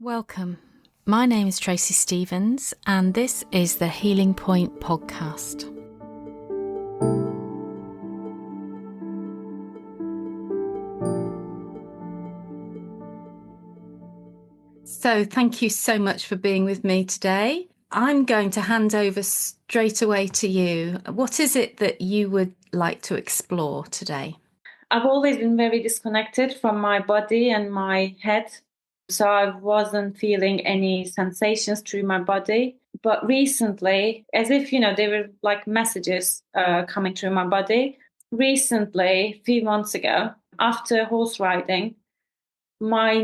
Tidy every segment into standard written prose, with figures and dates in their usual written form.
Welcome. My name is Tracy Stevens, and this is the Healing Point podcast. So, thank you so much for being with me today. I'm going to hand over straight away to you. What is it that you would like to explore today? I've always been very disconnected from my body and my head. So I wasn't feeling any sensations through my body. But recently, as if, they were like messages coming through my body. Recently, a few months ago, after horse riding, my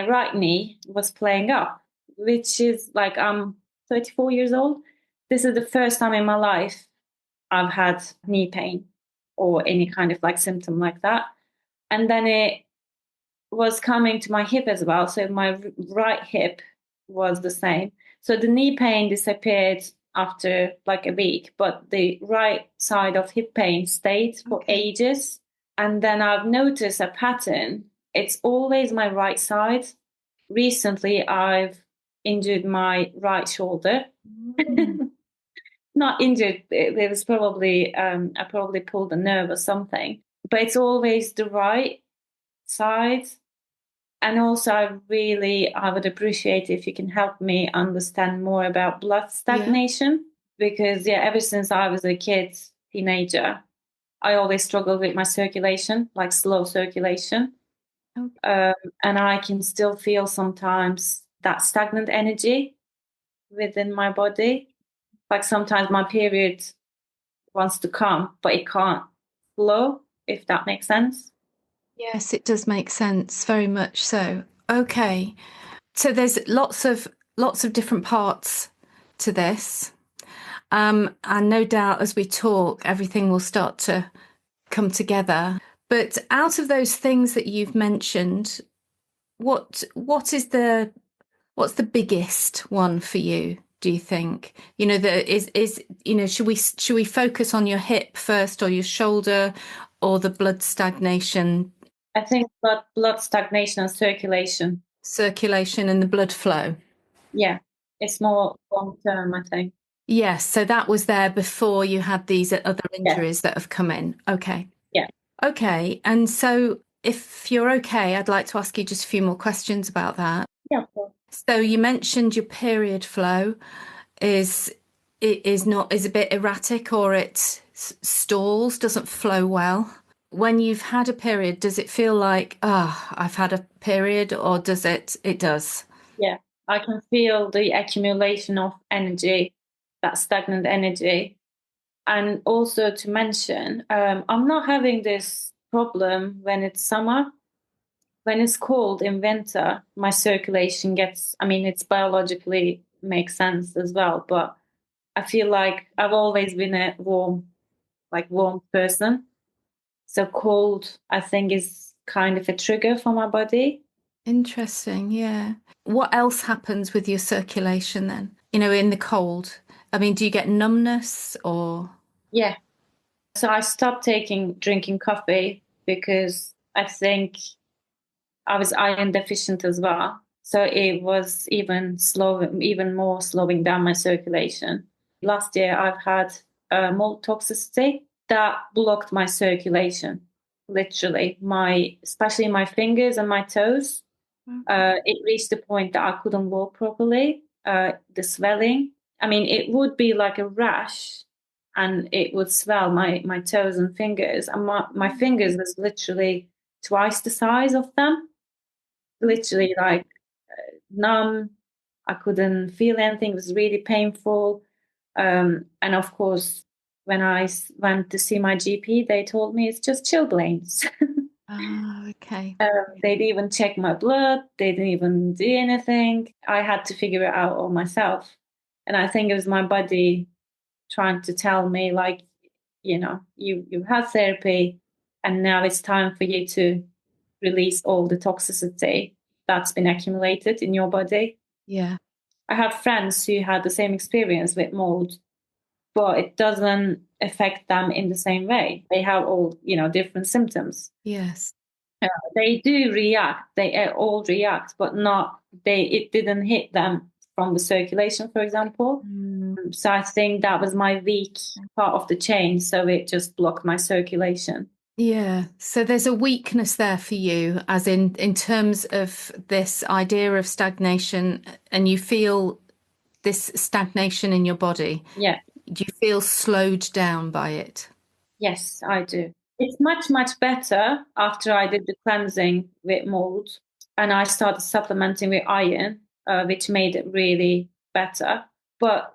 right knee was playing up, which is like I'm 34 years old. This is the first time in my life I've had knee pain or any kind of like symptom like that. And then it was coming to my hip as well. So my right hip was the same. So the knee pain disappeared after like a week, but the right side of hip pain stayed for ages. And then I've noticed a pattern. It's always my right side. Recently, I've injured my right shoulder. Not injured. It was probably I probably pulled a nerve or something. But it's always the right side. And also, I would appreciate if you can help me understand more about blood stagnation. Because ever since I was a teenager, I always struggled with my circulation, like slow circulation. And I can still feel sometimes that stagnant energy within my body. Like sometimes my period wants to come, but it can't flow, if that makes sense. Yes, it does make sense, very much so. Okay. So there's lots of different parts to this. And no doubt as we talk, everything will start to come together. But out of those things that you've mentioned, what's the biggest one for you, do you think? Should we focus on your hip first, or your shoulder, or the blood stagnation? I think blood stagnation and circulation. Circulation and the blood flow. Yeah, it's more long term, I think. Yes, so that was there before you had these other injuries that have come in. Okay. Yeah. Okay, and so if you're okay, I'd like to ask you just a few more questions about that. Yeah, of course. So you mentioned your period flow is a bit erratic, or it stalls, doesn't flow well. When you've had a period, does it feel like, I've had a period, or does it does? Yeah, I can feel the accumulation of energy, that stagnant energy. And also to mention, I'm not having this problem when it's summer. When it's cold in winter, my circulation it's biologically makes sense as well. But I feel like I've always been a warm person. So cold, I think, is kind of a trigger for my body. Interesting, yeah. What else happens with your circulation then? In the cold? I mean, do you get numbness or? Yeah. So I stopped drinking coffee because I think I was iron deficient as well. So it was even more slowing down my circulation. Last year, I've had mold toxicity that blocked my circulation, literally. Especially my fingers and my toes. It reached the point that I couldn't walk properly. The swelling. It would be like a rash, and it would swell my toes and fingers. And my fingers was literally twice the size of them. Literally like numb. I couldn't feel anything. It was really painful. And of course, when I went to see my GP, they told me it's just chilblains. Oh, okay. They didn't even check my blood. They didn't even do anything. I had to figure it out all myself. And I think it was my body trying to tell me, like, you had therapy, and now it's time for you to release all the toxicity that's been accumulated in your body. Yeah. I have friends who had the same experience with mold, but it doesn't affect them in the same way. They have all, different symptoms. Yes. They do react. They all react, but not they. It didn't hit them from the circulation, for example. Mm. So I think that was my weak part of the chain. So it just blocked my circulation. Yeah. So there's a weakness there for you, as in terms of this idea of stagnation, and you feel this stagnation in your body. Yeah. Do you feel slowed down by it? Yes, I do. It's much, much better after I did the cleansing with mold and I started supplementing with iron, which made it really better. But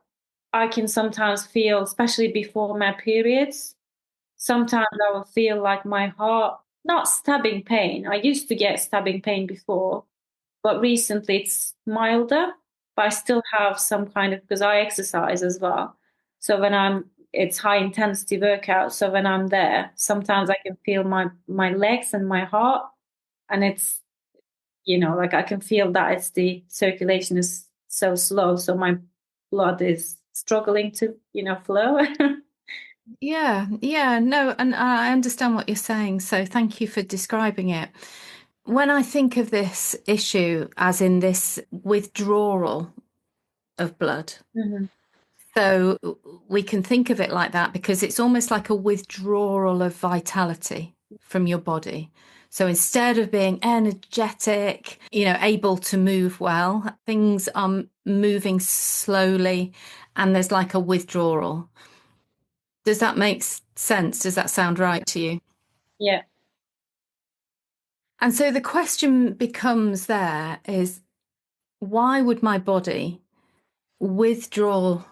I can sometimes feel, especially before my periods, sometimes I will feel like my heart, not stabbing pain. I used to get stabbing pain before, but recently it's milder, but I still have some kind of, because I exercise as well. So it's high intensity workout. So when I'm there, sometimes I can feel my legs and my heart, and it's, like I can feel that it's the circulation is so slow. So my blood is struggling to, flow. Yeah, yeah, no, and I understand what you're saying. So thank you for describing it. When I think of this issue as in this withdrawal of blood, Mhm. so we can think of it like that because it's almost like a withdrawal of vitality from your body. So instead of being energetic, able to move well, things are moving slowly and there's like a withdrawal. Does that make sense? Does that sound right to you? Yeah. And so the question becomes there is why would my body withdraw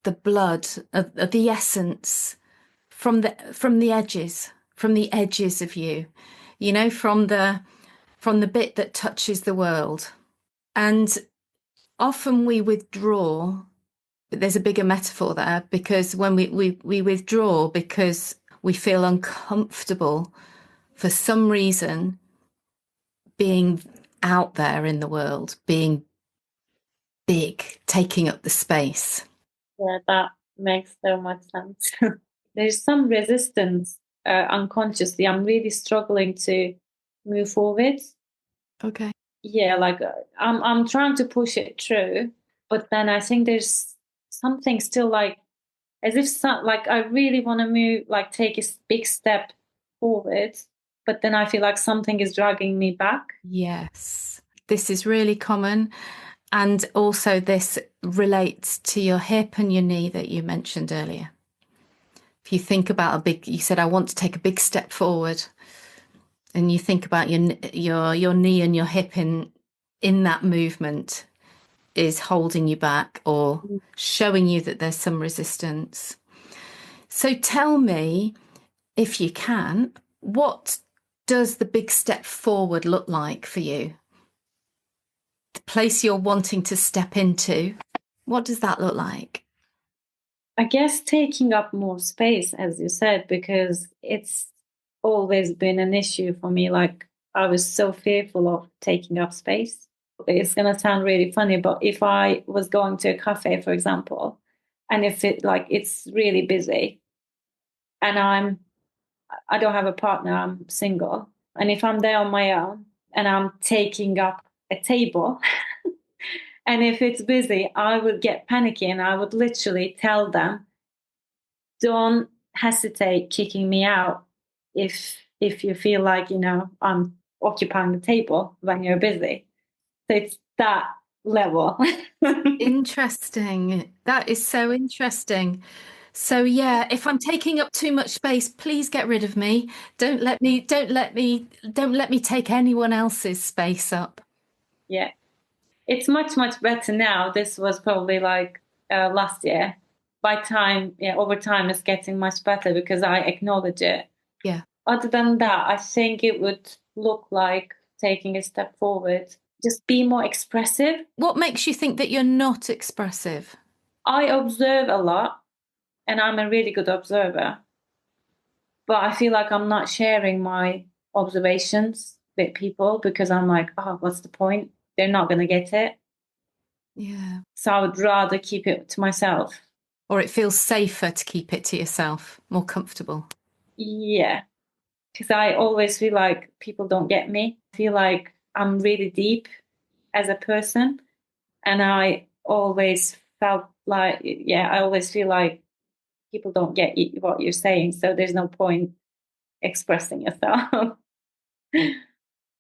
the blood of the essence from the edges of you, from the bit that touches the world. And often we withdraw, but there's a bigger metaphor there because when we withdraw because we feel uncomfortable for some reason being out there in the world, being big, taking up the space. Yeah, that makes so much sense. There's some resistance unconsciously. I'm really struggling to move forward. Okay. Yeah, like I'm trying to push it through, but then I think there's something still like as if like I really want to move, like take a big step forward, but then I feel like something is dragging me back. Yes. This is really common. And also, this relates to your hip and your knee that you mentioned earlier. If you think about you said, I want to take a big step forward, and you think about your knee and your hip in that movement is holding you back or showing you that there's some resistance. So tell me, if you can, what does the big step forward look like for you? The place you're wanting to step into, what does that look like? I guess taking up more space, as you said, because it's always been an issue for me. Like I was so fearful of taking up space. It's gonna sound really funny, but if I was going to a cafe, for example, and if it's really busy and I don't have a partner, I'm single, and if I'm there on my own and I'm taking up a table, and if it's busy, I would get panicky and I would literally tell them don't hesitate kicking me out if you feel like I'm occupying the table when you're busy. So it's that level. Interesting. That is so interesting. So yeah, if I'm taking up too much space, please get rid of me. Don't let me take anyone else's space up. Yeah, it's much much better now. This was probably like last year. By time, yeah, over time, it's getting much better because I acknowledge it. Yeah. Other than that, I think it would look like taking a step forward. Just be more expressive. What makes you think that you're not expressive? I observe a lot and I'm a really good observer, but I feel like I'm not sharing my observations with people because I'm like, oh, what's the point? They're not going to get it. Yeah. So I would rather keep it to myself. Or it feels safer to keep it to yourself, more comfortable. Yeah. because I always feel like people don't get me. I feel like I'm really deep as a person, and I always felt like, yeah, I always feel like people don't get what you're saying, so there's no point expressing yourself.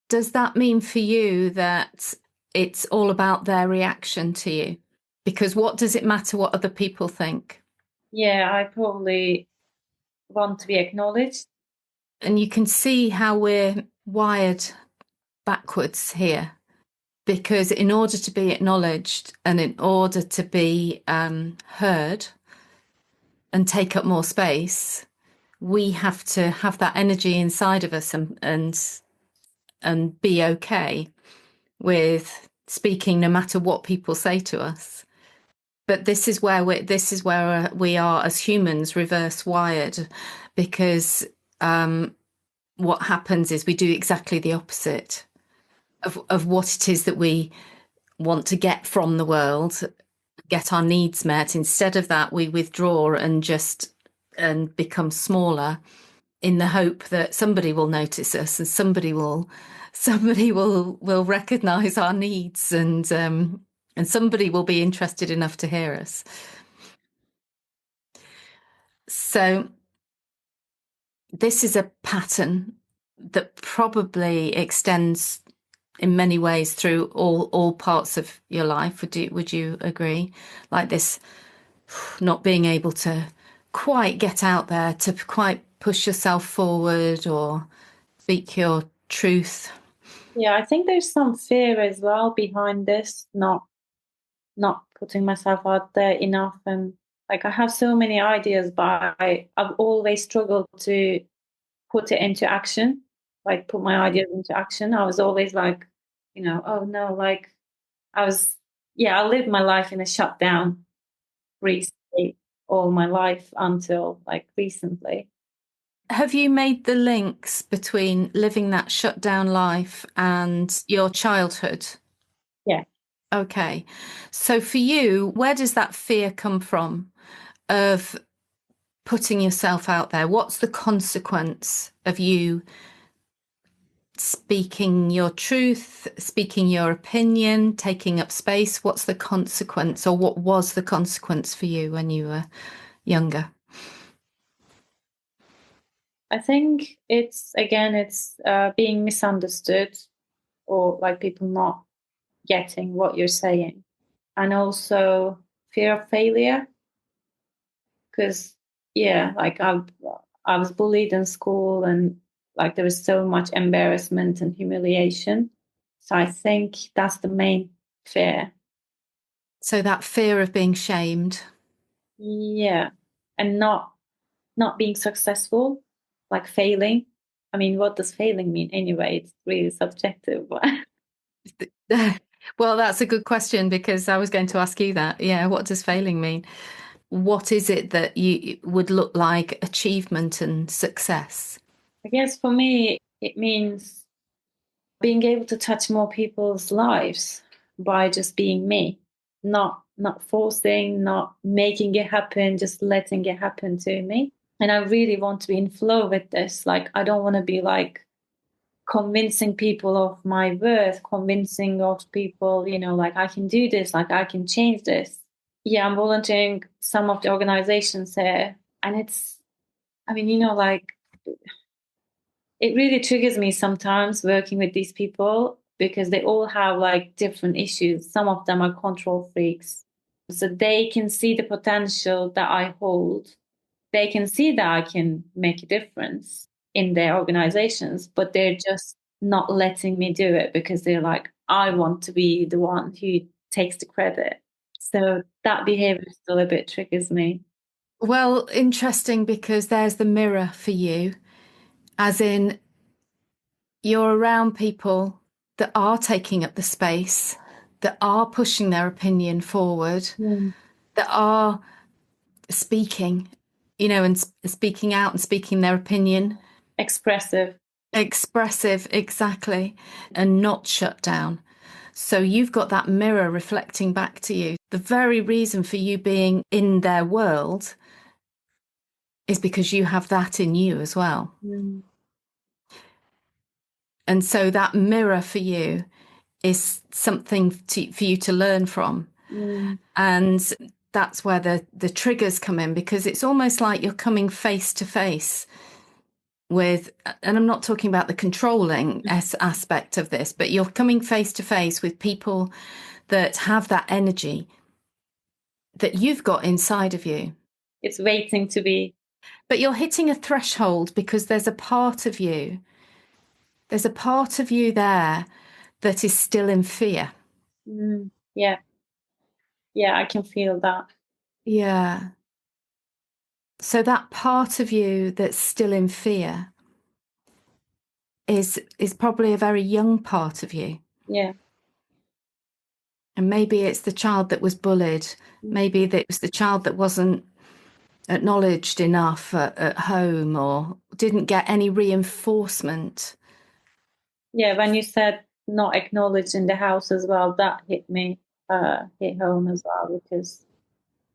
Does that mean for you that it's all about their reaction to you? Because what does it matter what other people think? Yeah, I probably want to be acknowledged. And you can see how we're wired backwards here. Because in order to be acknowledged and in order to be heard and take up more space, we have to have that energy inside of us and be okay with speaking no matter what people say to us. But this is where we are as humans reverse wired, because what happens is we do exactly the opposite of what it is that we want to get from the world, get our needs met. Instead of that, we withdraw and become smaller in the hope that somebody will notice us and somebody will recognize our needs, and somebody will be interested enough to hear us. So this is a pattern that probably extends in many ways through all parts of your life. Would you agree? Like this, not being able to quite get out there, to quite push yourself forward or speak your truth. Yeah, I think there's some fear as well behind this, not putting myself out there enough. And like I have so many ideas, but I've always struggled to put it into action, like put my ideas into action. I was always like, oh no, like I was, yeah, I lived my life in a shutdown free state all my life until like recently. Have you made the links between living that shut down life and your childhood? Yeah. Okay. So for you, where does that fear come from of putting yourself out there? What's the consequence of you speaking your truth, speaking your opinion, taking up space? What's the consequence, or what was the consequence for you when you were younger? I think it's being misunderstood, or like people not getting what you're saying, and also fear of failure. Because yeah, like I was bullied in school, and like there was so much embarrassment and humiliation. So I think that's the main fear. So that fear of being shamed. Yeah, and not being successful, like failing. I mean, what does failing mean anyway? It's really subjective. But Well, that's a good question, because I was going to ask you that. Yeah, what does failing mean? What is it that you would look like achievement and success? I guess for me, it means being able to touch more people's lives by just being me, not forcing, not making it happen, just letting it happen to me. And I really want to be in flow with this. Like I don't want to be like convincing people of my worth, convincing of people, like I can do this, like I can change this. Yeah, I'm volunteering some of the organizations here, and it's, I mean, like it really triggers me sometimes working with these people because they all have like different issues. Some of them are control freaks. So they can see the potential that I hold. They can see that I can make a difference in their organizations, but they're just not letting me do it because they're like, I want to be the one who takes the credit. So that behavior still a bit triggers me. Well, interesting, because there's the mirror for you, as in you're around people that are taking up the space, that are pushing their opinion forward, Mm. that are speaking, and speaking out and speaking their opinion. Expressive. Expressive, exactly, and not shut down. So you've got that mirror reflecting back to you. The very reason for you being in their world is because you have that in you as well. Mm. And so that mirror for you is something for you to learn from. Mm, And that's where the triggers come in, because it's almost like you're coming face to face with, and I'm not talking about the controlling aspect of this, but you're coming face to face with people that have that energy that you've got inside of you. it's waiting to be. But you're hitting a threshold because there's a part of you there that is still in fear. Yeah, yeah, I can feel that. Yeah. So that part of you that's still in fear is probably a very young part of you. Yeah. And maybe it's the child that was bullied. Mm. Maybe that was the child that wasn't acknowledged enough at home or didn't get any reinforcement. Yeah, when you said not acknowledged in the house as well, that hit me, hit home as well, because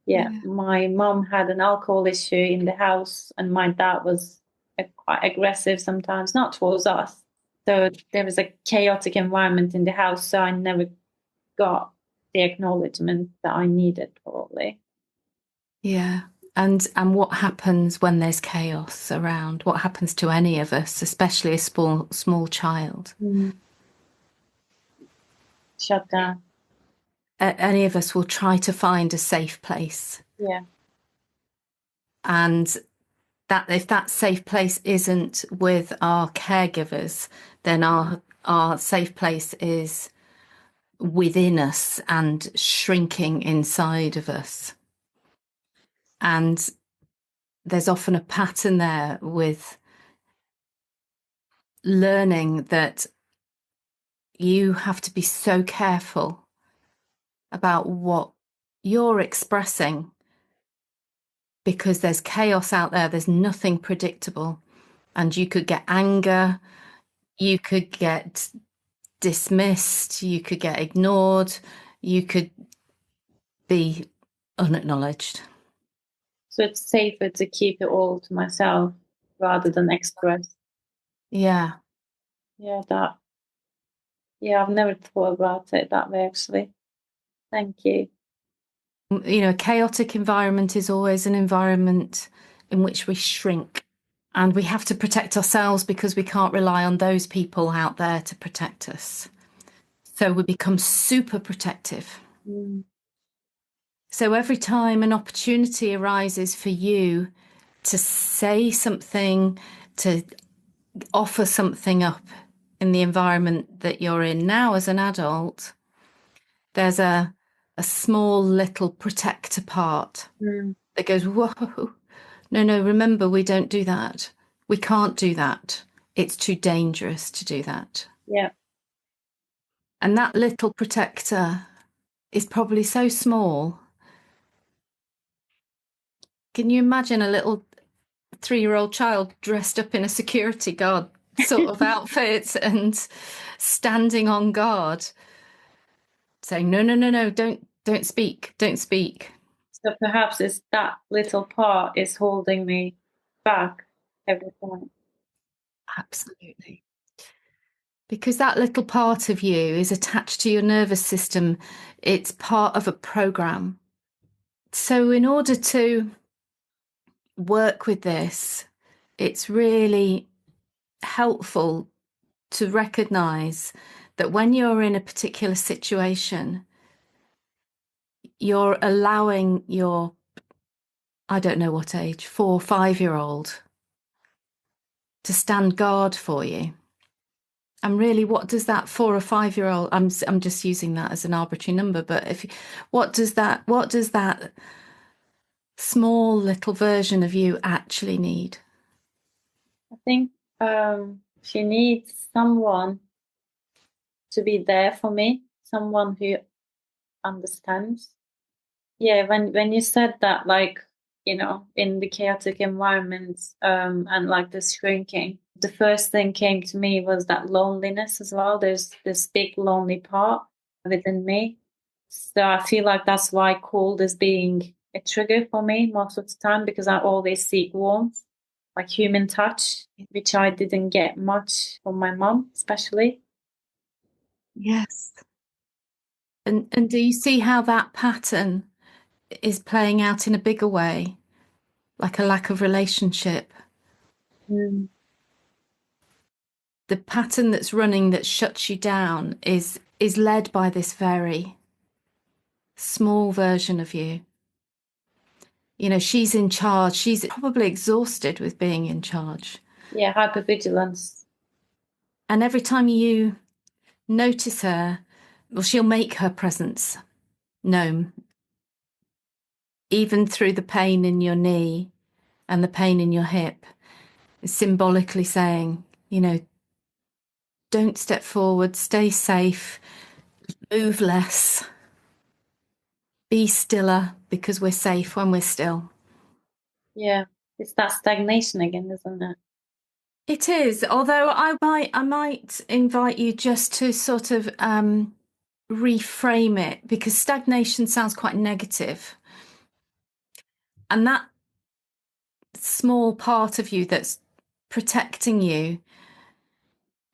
yeah, Yeah. my mom had an alcohol issue in the house, and my dad was quite aggressive sometimes, not towards us. So there was a chaotic environment in the house, so I never got the acknowledgement that I needed, probably. Yeah. And what happens when there's chaos around? What happens to any of us, especially a small child? Mm. Shut down. Any of us will try to find a safe place. Yeah. And that if that safe place isn't with our caregivers, then our safe place is within us and shrinking inside of us. And there's often a pattern there with learning that you have to be so careful about what you're expressing because there's chaos out there, there's nothing predictable. And you could get anger, you could get dismissed, you could get ignored, you could be unacknowledged. So it's safer to keep it all to myself rather than express. Yeah. Yeah, that. Yeah, I've never thought about it that way, actually. Thank you. You know, a chaotic environment is always an environment in which we shrink. And we have to protect ourselves because we can't rely on those people out there to protect us. So we become super protective. Mm. So every time an opportunity arises for you to say something, to offer something up in the environment that you're in now as an adult, there's a small little protector part Mm. that goes, whoa, no, no, remember, we don't do that. We can't do that. It's too dangerous to do that. Yeah. And that little protector is probably so small. Can you imagine a little 3-year-old child dressed up in a security guard sort of outfit and standing on guard, saying, no, no, no, no, don't speak, don't speak. So perhaps it's that little part is holding me back every time. Absolutely. Because that little part of you is attached to your nervous system. It's part of a program. So, in order to work with this, it's really helpful to recognize that when you're in a particular situation, you're allowing your, I don't know what age, 4 or 5-year-old to stand guard for you. And really, what does that 4 or 5-year-old? I'm just using that as an arbitrary number, but if what does that small little version of you actually need? I think she needs someone to be there for me, someone who understands. Yeah, when you said that, like, in the chaotic environments, and like this shrinking, the first thing came to me was that loneliness as well. There's this big lonely part within me. So I feel like that's why cold is being a trigger for me most of the time, because I always seek warmth. like human touch, which I didn't get much from my mom, especially. Yes. And do you see how that pattern is playing out in a bigger way, like a lack of relationship? Mm. The pattern that's running that shuts you down is led by this very small version of you. You know, she's in charge. She's probably exhausted with being in charge. Yeah, hypervigilance. And every time you notice her, well, she'll make her presence known, even through the pain in your knee and the pain in your hip, symbolically saying, you know, don't step forward, stay safe, move less, be stiller because we're safe when we're still. Yeah, it's that stagnation again, isn't it? It is, although I might invite you just to sort of reframe it because stagnation sounds quite negative. And that small part of you that's protecting you,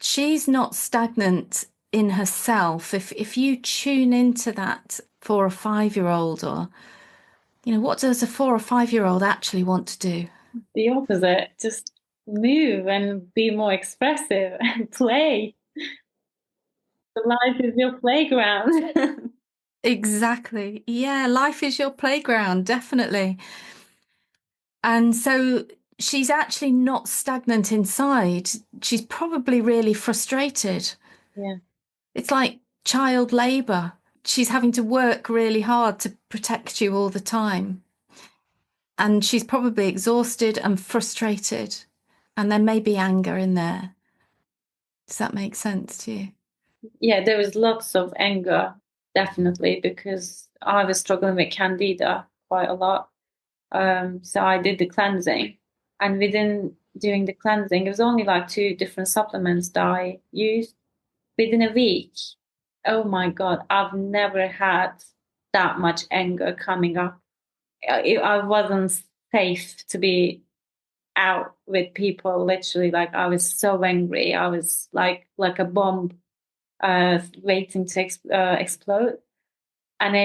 she's not stagnant in herself. If you tune into that 4 or 5 year old, or you know, what does a 4 or 5 year old actually want to do? The opposite. Just move and be more expressive and play. The life is your playground. Exactly. Yeah, life is your playground, definitely. And so she's actually not stagnant inside. She's probably really frustrated. Yeah, It's like child labor. She's having to work really hard to protect you all the time. And she's probably exhausted and frustrated. And there may be anger in there. Does that make sense to you? yeah. There was lots of anger, definitely, because I was struggling with candida quite a lot. So I did the cleansing, and within doing the cleansing, it was only like two different supplements that I used. Within a week, oh my God, I've never had that much anger coming up. I wasn't safe to be out with people. Literally, like I was so angry. I was like a bomb, waiting to explode. And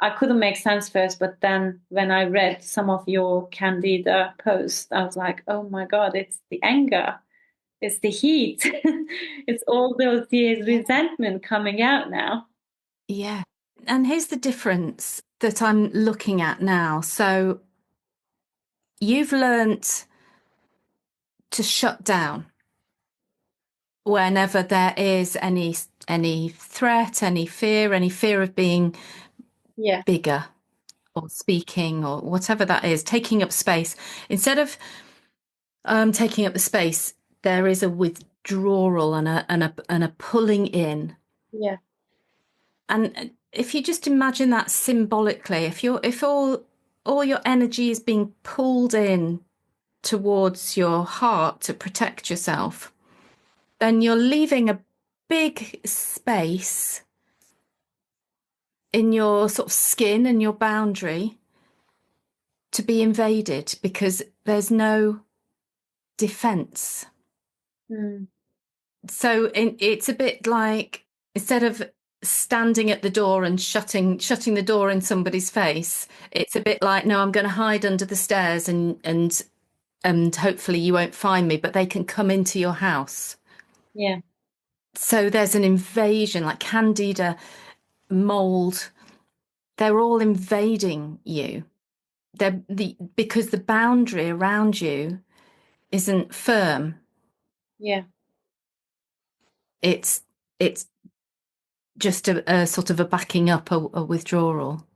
I couldn't make sense first, but then when I read some of your Candida posts, I was like, oh my God, it's the anger, it's the heat, it's all those years' Yeah. resentment coming out now. Yeah. And here's the difference that I'm looking at now. So you've learnt to shut down whenever there is any threat, any fear of being Yeah, bigger or speaking or whatever that is, taking up space. Instead of taking up the space, there is a withdrawal and a pulling in. yeah, And if you just imagine that symbolically, if all your energy is being pulled in towards your heart to protect yourself, then you're leaving a big space in your sort of skin and your boundary to be invaded because there's no defense. mm, So it's a bit like instead of standing at the door and shutting the door in somebody's face, it's a bit like, no, I'm going to hide under the stairs and hopefully you won't find me, but they can come into your house. yeah, So there's an invasion, like candida, mold, they're all invading you. Because the boundary around you isn't firm. yeah, It's just a sort of a backing up, a withdrawal.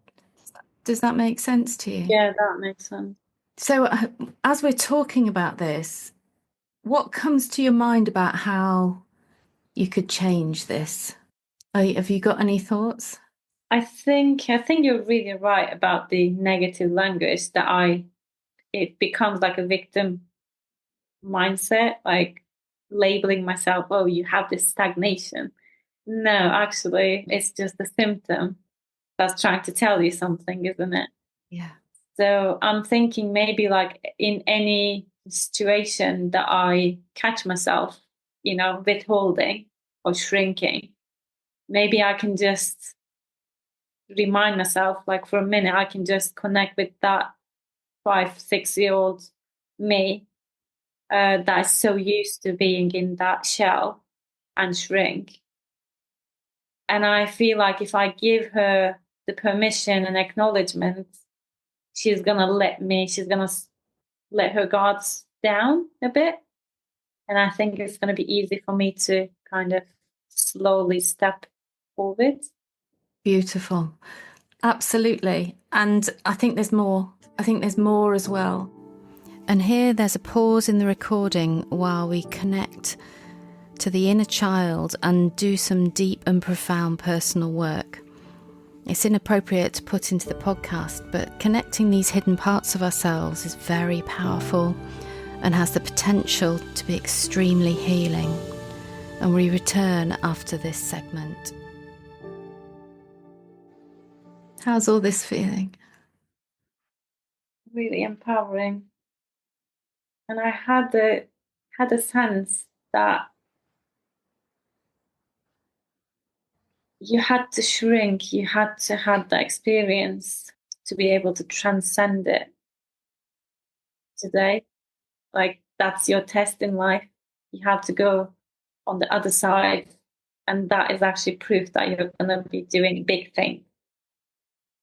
Does that make sense to you? yeah. That makes sense. So, as we're talking about this, what comes to your mind about how you could change this? Have you got any thoughts? I think you're really right about the negative language that I it becomes like a victim mindset, like labeling myself, oh, you have this stagnation. No, actually, it's just a symptom that's trying to tell you something, isn't it? Yeah. So I'm thinking maybe like in any situation that I catch myself, withholding or shrinking, maybe I can just remind myself, like for a minute, I can just connect with that 5, 6 year old me that's so used to being in that shell and shrink. And I feel like if I give her the permission and acknowledgement, she's going to she's going to let her guards down a bit. And I think it's going to be easy for me to kind of slowly step forward. Beautiful. Absolutely. And I think there's more. I think there's more as well. And here there's a pause in the recording while we connect to the inner child and do some deep and profound personal work. It's inappropriate to put into the podcast, but connecting these hidden parts of ourselves is very powerful and has the potential to be extremely healing. And we return after this segment. How's all this feeling? Really empowering. And I had a sense that you had to shrink, you had to have that experience to be able to transcend it today. Like that's your test in life. You have to go on the other side. And that is actually proof that you're going to be doing big things.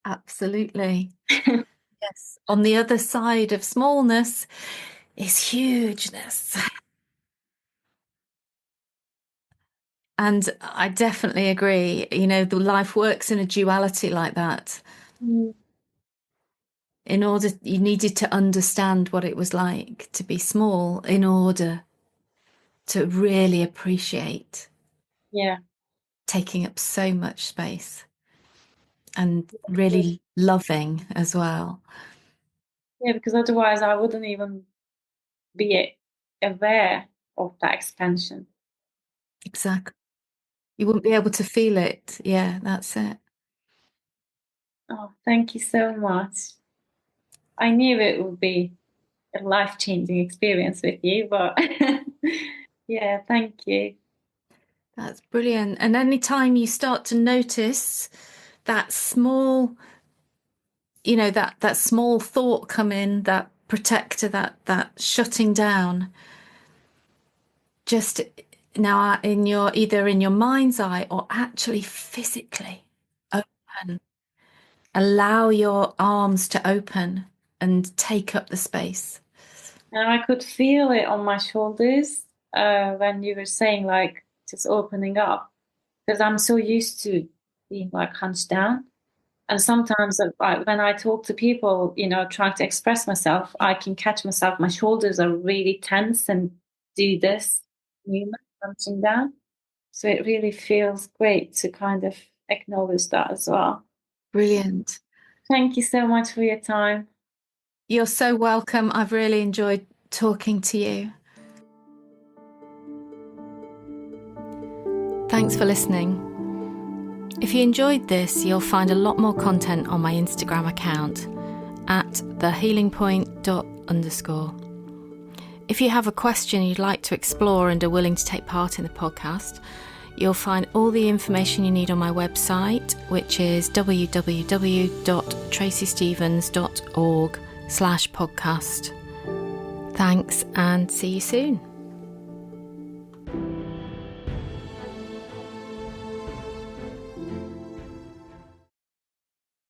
Absolutely. Yes. On the other side of smallness is hugeness. And I definitely agree. The life works in a duality like that. You needed to understand what it was like to be small in order to really appreciate taking up so much space and really loving as well. Yeah, because otherwise I wouldn't even be aware of that expansion. Exactly. You wouldn't be able to feel it. Yeah, that's it. Oh, thank you so much. I knew it would be a life-changing experience with you, but yeah, thank you. That's brilliant. And anytime you start to notice that small, that small thought come in, that protector, that shutting down, just now either in your mind's eye or actually physically open. Allow your arms to open and take up the space. And I could feel it on my shoulders when you were saying like just opening up, because I'm so used to being like hunched down. And sometimes when I talk to people, trying to express myself, I can catch myself. My shoulders are really tense and do this movement, hunching down. So it really feels great to kind of acknowledge that as well. Brilliant. Thank you so much for your time. You're so welcome. I've really enjoyed talking to you. Thanks for listening. If you enjoyed this, you'll find a lot more content on my Instagram account at thehealingpoint._. If you have a question you'd like to explore and are willing to take part in the podcast, you'll find all the information you need on my website, which is www.tracystevens.org/podcast. Thanks and see you soon.